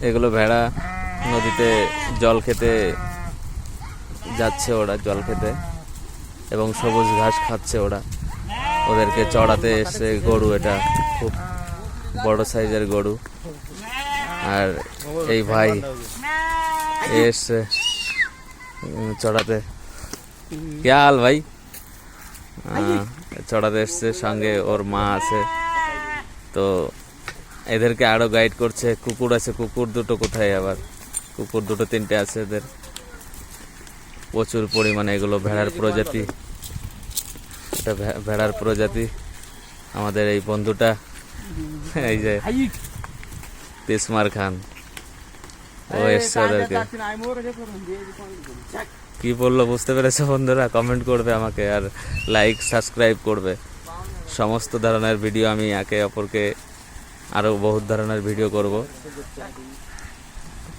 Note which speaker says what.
Speaker 1: এগুলো ভেড়া নদীতে জল খেতে যাচ্ছে, ওরা জল খেতে এবং সবুজ ঘাস খাচ্ছে। ওরা ওদেরকে চড়াতে এসছে গরু, এটা খুব বড় সাইজের গরু। আর এই ভাই এসছে চড়াতে। কি হাল ভাই? চড়াতে এসছে, সঙ্গে ওর মা আছে। তো এদেরকে আরো গাইড করছে। কুকুর আছে, কুকুর দুটো কোথায়? আবার কুকুর দুটো তিনটে আছে এদের, প্রচুর পরিমাণে। এগুলো ভেড়ার প্রজাতি, এটা ভেড়ার প্রজাতি। আমাদের এই বন্ধুটা, এই যে তিসমার খান, ও এসছে ওদেরকে। কি বললো বুঝতে পেরেছো বন্ধুরা? কমেন্ট করবে আমাকে, আর লাইক সাবস্ক্রাইব করবে। সমস্ত ধরনের ভিডিও আমি একে অপরকে আরও বহুত ধরনের ভিডিও করব।